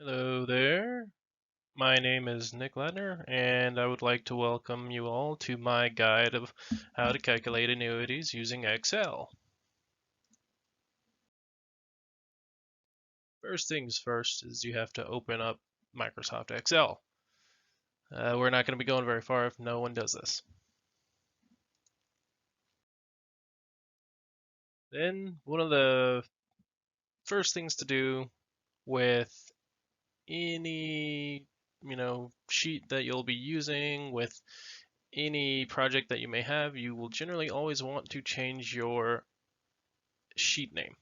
Hello there. My name is Nick Ladner, and I would like to welcome you all to my guide of how to calculate annuities using Excel. First things first is you have to open up Microsoft Excel. We're not going to be going very far if no one does this. Then one of the first things to do with any sheet that you'll be using, with any project that you may have, you will generally always want to change your sheet name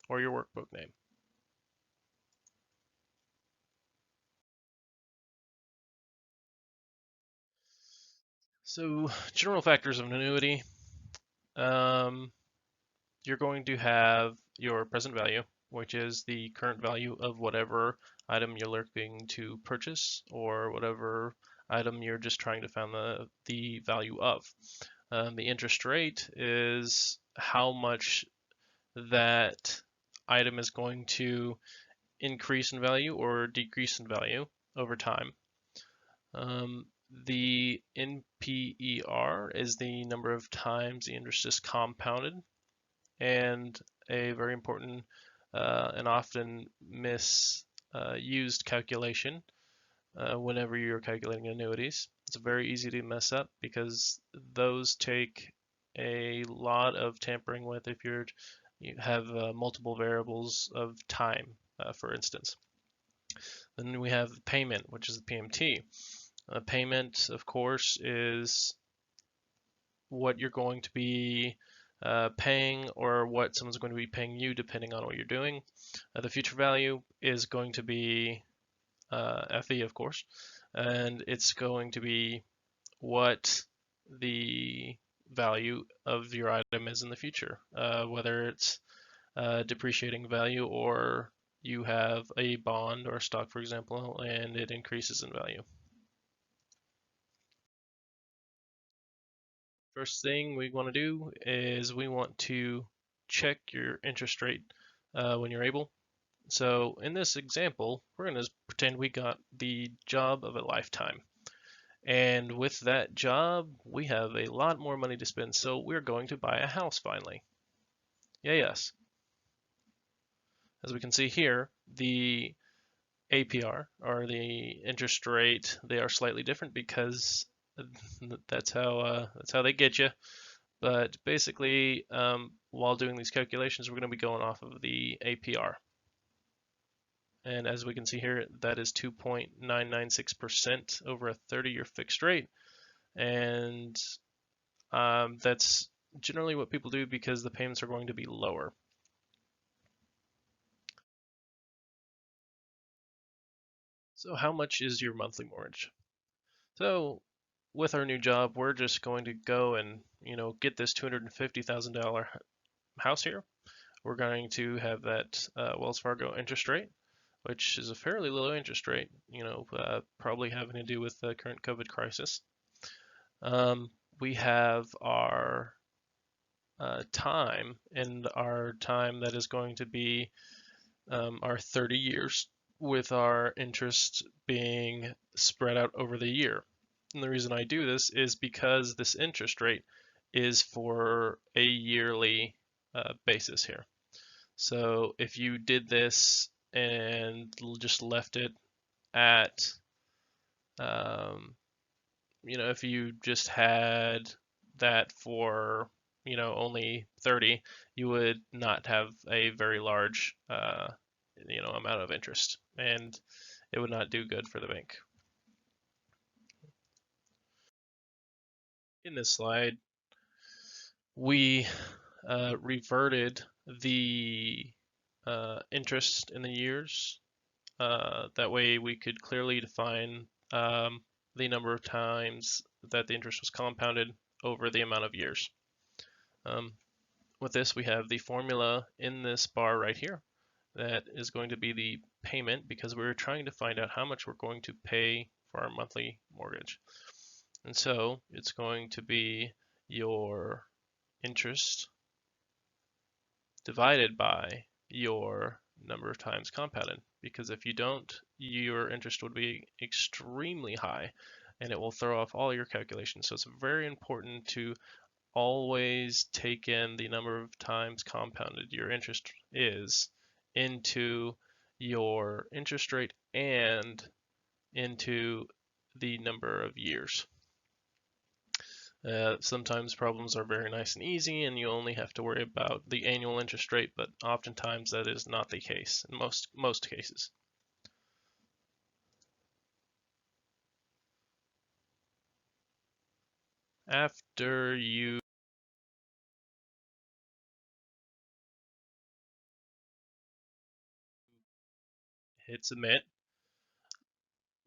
or your workbook name. So, general factors of an annuity. Um, you're going to have your present value, which is the current value of whatever item you're looking to purchase or whatever item you're just trying to find the value of. The interest rate is how much that item is going to increase in value or decrease in value over time. The NPER is the number of times the interest is compounded, and a very important and often misused calculation whenever you're calculating annuities. It's very easy to mess up because those take a lot of tampering with if you have multiple variables of time, for instance. Then we have payment, which is the PMT. Payment, of course, is what you're going to be paying or what someone's going to be paying you depending on what you're doing. The future value is going to be FE, of course, and it's going to be what the value of your item is in the future, whether it's depreciating value or you have a bond or stock, for example, and it increases in value. First thing we want to do is we want to check your interest rate when you're able. So in this example, we're going to pretend we got the job of a lifetime. And with that job, we have a lot more money to spend, so we're going to buy a house finally. Yeah, yes. As we can see here, the APR, or the interest rate, they are slightly different because that's how they get you. But basically, while doing these calculations, we're going to be going off of the APR. And as we can see here, that is 2.996% over a 30-year fixed rate. And that's generally what people do because the payments are going to be lower. So how much is your monthly mortgage? So with our new job, we're just going to go and get this $250,000 house here. We're going to have that Wells Fargo interest rate, which is a fairly low interest rate, probably having to do with the current COVID crisis. We have our time, and our time that is going to be our 30 years, with our interest being spread out over the year. And the reason I do this is because this interest rate is for a yearly basis here. So if you did this and just left it at, if you just had that for, only 30, you would not have a very large, amount of interest, and it would not do good for the bank. In this slide, we reverted the interest in the years. That way we could clearly define the number of times that the interest was compounded over the amount of years. With this, we have the formula in this bar right here. That is going to be the payment, because we're trying to find out how much we're going to pay for our monthly mortgage. And so it's going to be your interest divided by your number of times compounded, because if you don't, your interest would be extremely high and it will throw off all your calculations. So it's very important to always take in the number of times compounded your interest is into your interest rate and into the number of years. Sometimes problems are very nice and easy and you only have to worry about the annual interest rate, but oftentimes that is not the case in most cases. After you hit submit,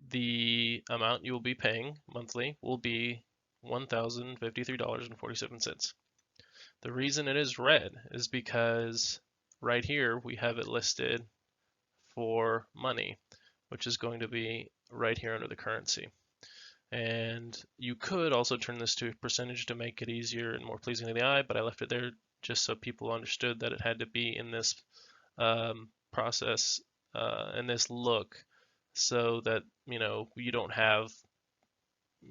the amount you will be paying monthly will be $1,053.47. The reason it is red is because right here we have it listed for money, which is going to be right here under the currency. And you could also turn this to a percentage to make it easier and more pleasing to the eye, but I left it there just so people understood that it had to be in this process, in this look, so that you don't have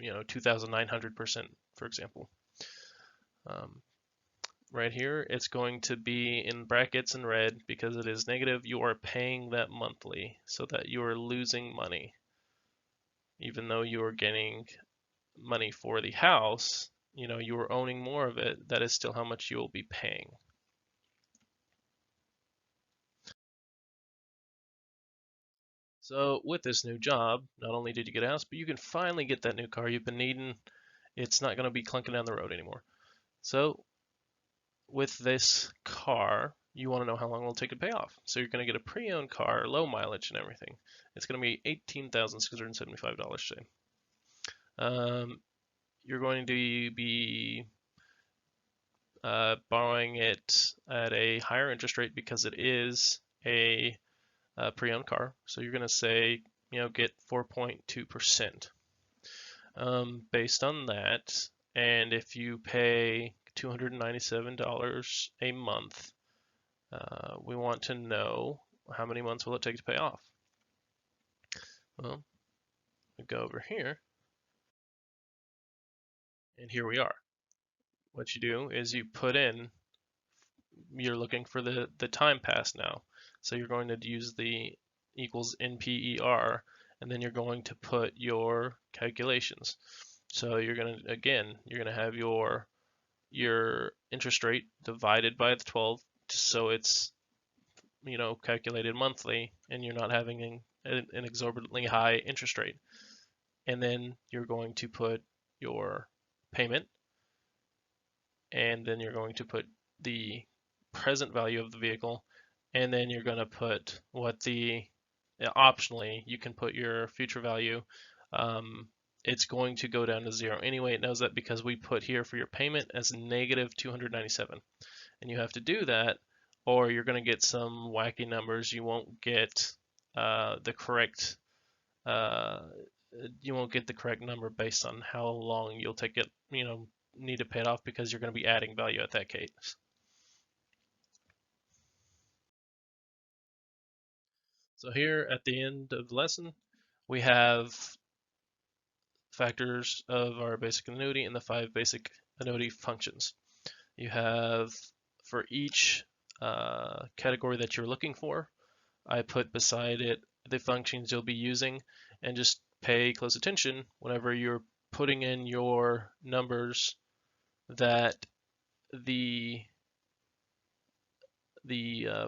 2,900%, for example. Right here, it's going to be in brackets in red because it is negative. You are paying that monthly, so that you are losing money. Even though you are getting money for the house, you are owning more of it, that is still how much you will be paying. So with this new job, not only did you get a house, but you can finally get that new car you've been needing. It's not going to be clunking down the road anymore. So with this car, you want to know how long it'll take to pay off. So you're going to get a pre-owned car, low mileage and everything. It's going to be $18,675 today. You're going to be borrowing it at a higher interest rate because it is a pre-owned car. So you're going to say, get 4.2%. Based on that, and if you pay $297 a month, we want to know how many months will it take to pay off. Well, we go over here, and here we are. What you do is you put in, you're looking for the time pass now. So you're going to use the equals NPER, and then you're going to put your calculations. So you're going to have your interest rate divided by the 12, so it's calculated monthly, and you're not having an exorbitantly high interest rate. And then you're going to put your payment, and then you're going to put the present value of the vehicle, and then you're going to put what optionally you can put your future value. It's going to go down to zero anyway. It knows that because we put here for your payment as negative 297, and you have to do that, or you're going to get some wacky numbers. You won't get the correct number based on how long you'll take it, need to pay it off, because you're going to be adding value at that case. So here at the end of the lesson, we have factors of our basic annuity and the 5 basic annuity functions. You have, for each category that you're looking for, I put beside it the functions you'll be using, and just pay close attention whenever you're putting in your numbers that the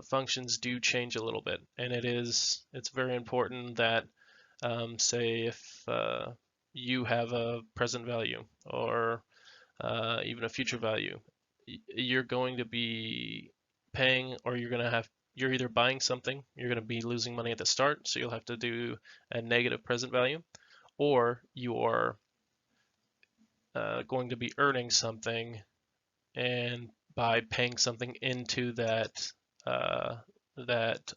functions do change a little bit, and it's very important that say if you have a present value or even a future value, you're going to be paying, or you're either buying something, you're going to be losing money at the start, so you'll have to do a negative present value, or you are going to be earning something, and by paying something into that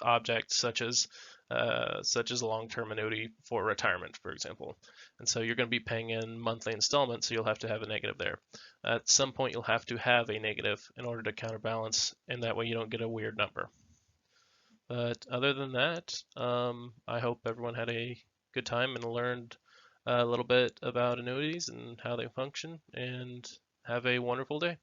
object, such as a long-term annuity for retirement, for example. And so you're going to be paying in monthly installments, so you'll have to have a negative there. At some point, you'll have to have a negative in order to counterbalance, and that way you don't get a weird number. But other than that, I hope everyone had a good time and learned a little bit about annuities and how they function, and have a wonderful day.